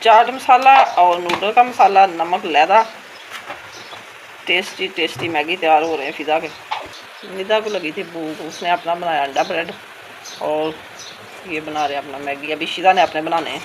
चाट मसाला और नूडल का मसाला, नमक, लहदा। टेस्टी टेस्टी मैगी तैयार हो रहे हैं फिदा के। निदा को लगी थी भूख, उसने अपना बनाया अंडा ब्रेड और ये बना रहे हैं अपना मैगी। अभी शिदा ने अपने बनाने हैं।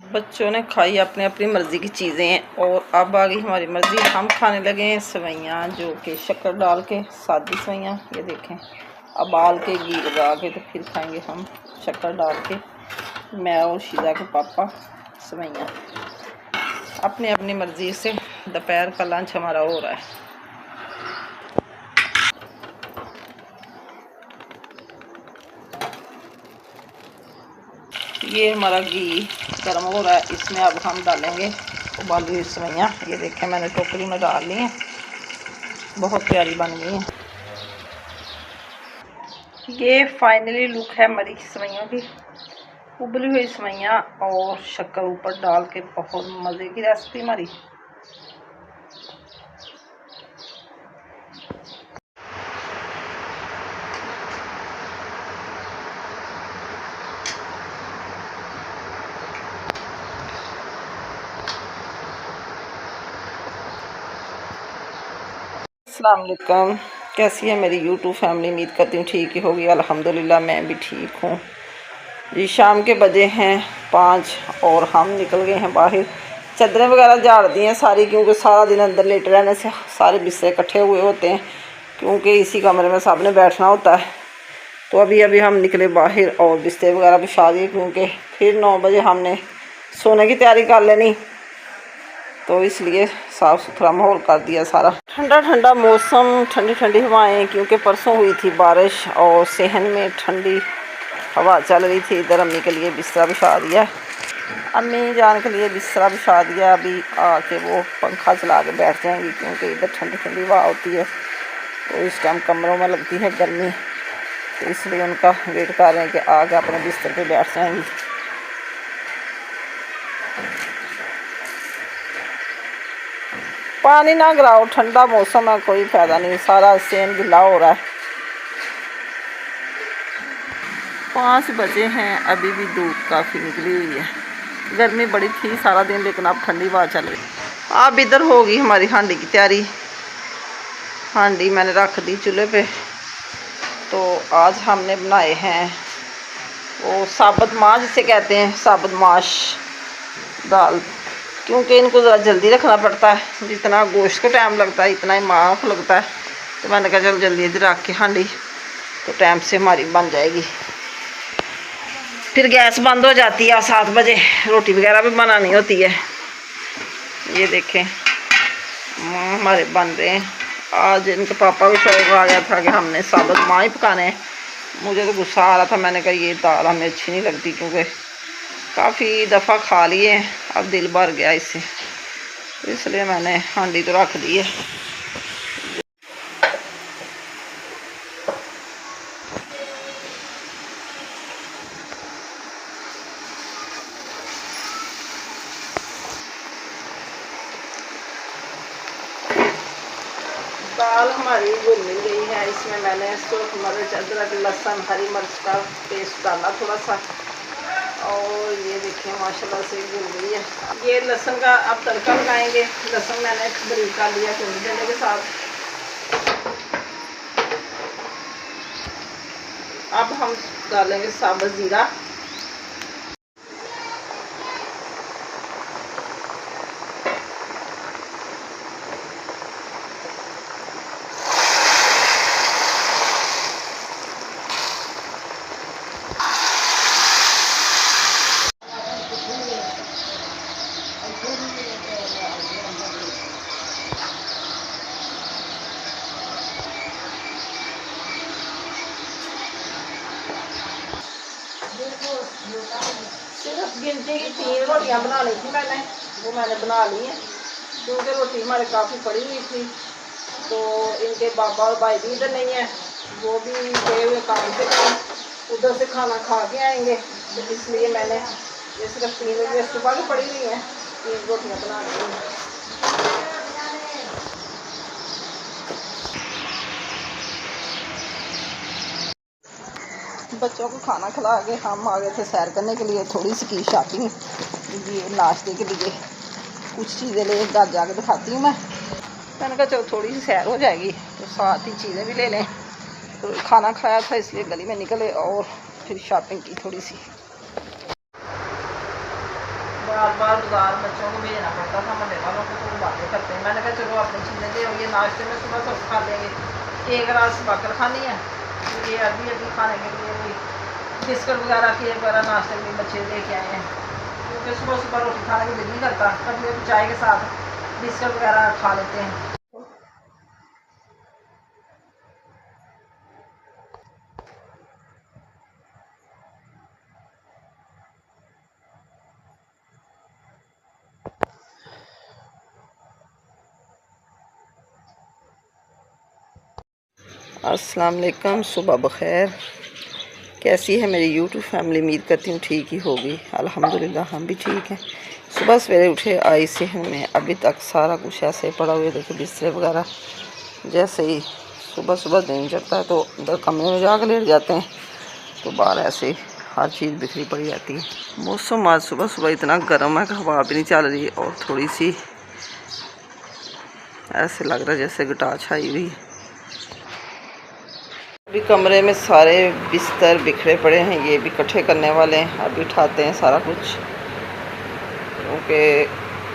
बच्चों ने खाई अपनी अपनी मर्ज़ी की चीज़ें और अब आ गई हमारी मर्ज़ी। हम खाने लगे हैं सेवइयाँ, जो कि शक्कर डाल के सादी सेवइयाँ। ये देखें, उबाल के घी लगा के तो फिर खाएंगे हम शक्कर डाल के, मैं और शीदा के पापा। सेवइयाँ अपनी अपनी मर्ज़ी से। दोपहर का लंच हमारा हो रहा है। ये हमारा घी गर्म हो रहा है, इसमें अब हम डालेंगे उबाली हुई सेवइयाँ। ये देखें, मैंने टोकरी में डाल ली हैं, बहुत प्यारी बन गई हैं। ये फाइनली लुक है हमारी सेवइयों की, उबली हुई सेवइयाँ और शक्कर ऊपर डाल के। बहुत मज़े की रेसिपी हमारी। अस्सलाम वालेकुम, कैसी है मेरी यूट्यूब फैमिली? उम्मीद करती हूँ ठीक ही होगी। अल्हम्दुलिल्लाह मैं भी ठीक हूँ जी। शाम के बजे हैं 5 और हम निकल गए हैं बाहर। चादरें वगैरह झाड़ दी हैं सारी, क्योंकि सारा दिन अंदर लेटे रहने से सारे बिस्तर इकट्ठे हुए होते हैं, क्योंकि इसी कमरे में सब ने बैठना होता है। तो अभी अभी हम निकले बाहर और बिस्तर वगैरह बिछा दिए, क्योंकि फिर 9 बजे हमने सोने की तैयारी कर लेनी। तो इसलिए साफ़ सुथरा माहौल कर दिया सारा। ठंडा ठंडा मौसम, ठंडी ठंडी हवाएं, क्योंकि परसों हुई थी बारिश और सहन में ठंडी हवा चल रही थी। इधर अम्मी के लिए बिस्तरा बिछा दिया, अम्मी जान के लिए बिस्तरा बिछा दिया। अभी आके वो पंखा चला के बैठ जाएंगी, क्योंकि इधर ठंडी ठंडी हवा होती है। तो इस टाइम कमरों में लगती है गर्मी, तो इसलिए उनका वेट कर रहे हैं कि आके अपने बिस्तर पे बैठ जाएंगी। पानी ना गिराओ, ठंडा मौसम है, कोई फ़ायदा नहीं, सारा सेन गिला हो रहा है। 5 बजे हैं, अभी भी धूप काफ़ी निकली हुई है। गर्मी बड़ी थी सारा दिन, लेकिन अब ठंडी हवा चल रही। अब इधर होगी हमारी हांडी की तैयारी। हांडी मैंने रख दी चूल्हे पे। तो आज हमने बनाए हैं वो साबुत माश, जिसे कहते हैं साबुत माश दाल, क्योंकि इनको ज़रा जल्दी रखना पड़ता है। जितना गोश्त को टाइम लगता है इतना ही माँ को लगता है। तो मैंने कहा चल जल्दी जल्दी रख के हांडी, तो टाइम से हमारी बन जाएगी। फिर गैस बंद हो जाती है 7 बजे, रोटी वगैरह भी बनानी होती है। ये देखें हमारे बन रहे हैं। आज इनके पापा को शौक आ गया था कि हमने साबुत माँ ही पकाने हैं। मुझे तो गुस्सा आ रहा था, मैंने कहा ये दाल हमें अच्छी नहीं लगती, क्योंकि काफ़ी दफ़ा खा लिए, अब दिल भर गया इससे, तो इसलिए मैंने हांडी तो रख दी है। दाल हमारी भुन गई है। इसमें मैंने सूख मिर्च, अदरक, लहसुन, हरी मिर्च का पेस्ट डाला थोड़ा सा, और ये देखिए माशाल्लाह से भुन गई है। ये लहसुन का अब तड़का लगाएंगे। लहसुन मैंने बारीक कर लिया भून देने के साथ। अब हम डालेंगे साबुत ज़ीरा, भिजी की 3 रोटियां बनानी थी मैंने, वो मैंने बना ली हैं क्योंकि रोटी हमारे काफ़ी पड़ी हुई थी। तो इनके बाबा और भाई भी इधर नहीं है, वो भी गए हुए काम से कहीं, उधर से खाना खा के आएंगे। तो इसलिए मैंने ये सिर्फ 3 रोटियाँ सुबह की पड़ी हुई हैं, 3 रोटियाँ बना ली हैं। बच्चों को खाना खिला के हम आ गए थे सैर करने के लिए, थोड़ी सी की शॉपिंग ये नाश्ते के लिए, कुछ चीज़ें ले घर जाके दिखाती हूँ मैंने कहा चलो थोड़ी सी सैर हो जाएगी तो साथ ही चीज़ें भी ले लें। तो खाना खाया था इसलिए गली में निकले और फिर शॉपिंग की थोड़ी सी। बार बार बाजार बच्चों को भेजना पड़ता था, मजे वालों को तो बातें करते हैं। मैंने कहा चलो अपनी चीज़ें ले आइए, नाश्ते में सुबह सब खा लेंगे। केक रात बाकर खानी है, ये अभी खाने के लिए कोई बिस्कुट वगैरह केक वगैरह नाश्ते में बच्चे लेके आए हैं, क्योंकि सुबह सुबह रोटी खाने को दिल नहीं करता, कभी कभी चाय के साथ बिस्कुट वगैरह खा लेते हैं। अस्सलाम वालेकुम, सुबह बखैर। कैसी है मेरी यूट्यूब फैमिली? उम्मीद करती हूँ ठीक ही होगी। अल्हम्दुलिल्लाह हम भी ठीक हैं। सुबह सवेरे उठे आई से हमें अभी तक सारा कुछ ऐसे पड़ा हुआ है, देखिए बिस्तर वगैरह। जैसे ही सुबह सुबह दिन चढ़ता है तो अंदर कमरे में जाकर लेट जाते हैं, तो बाहर ऐसे हर चीज़ बिखरी पड़ी रहती है। मौसम आज सुबह सुबह इतना गर्म है कि हवा भी नहीं चल रही, और थोड़ी सी ऐसे लग रहा है जैसे घटा छाई हुई। अभी कमरे में सारे बिस्तर बिखरे पड़े हैं, ये भी इकट्ठे करने वाले हैं, अभी उठाते हैं सारा कुछ, क्योंकि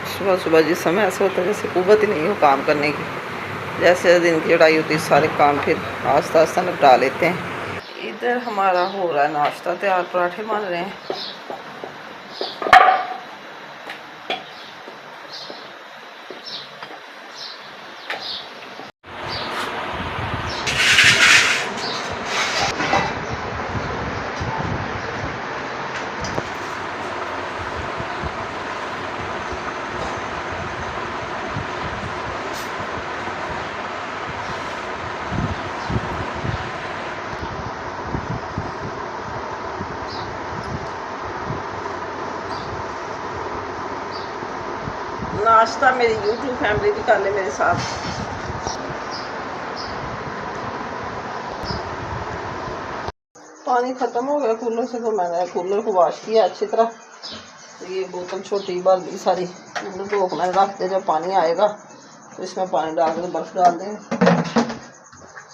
सुबह सुबह जिस समय ऐसा होता है जैसे कुव्वत ही नहीं हो काम करने की। जैसे दिन की लड़ाई होती है सारे काम फिर आस्ता आस्ता निपटा लेते हैं। इधर हमारा हो रहा है नाश्ता तैयार, पराठे बन रहे हैं। नाश्ता मेरी यूट्यूब फैमिली भी कर ले मेरे साथ। पानी ख़त्म हो गया कूलर से, तो मैंने कूलर को वॉश किया अच्छी तरह। तो ये बोतल छोटी भर दी सारी, कूलर को मैंने रख दिया। जब पानी आएगा तो इसमें पानी डाल के बर्फ़ डाल देंगे।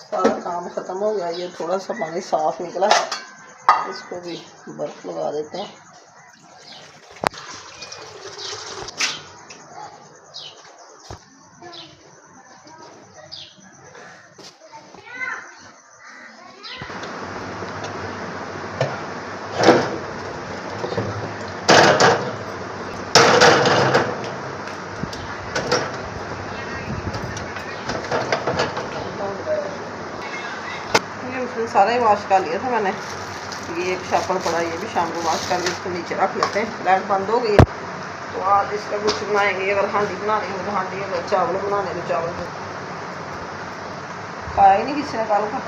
सारा काम ख़त्म हो गया। ये थोड़ा सा पानी साफ़ निकला, इसको भी बर्फ़ लगा देते हैं। सारा ही वॉश कर लिया था मैंने। ये एक शापर पड़ा, ये भी शाम को वॉश कर इसको नीचे रख लेते हैं। लाइट बंद हो गई तो आज इसका कुछ बनाएंगे। अगर हांडी बनानी हो तो हांडी, अगर चावल बनाने तो चावल। खाया ही नहीं किसी ने कल का।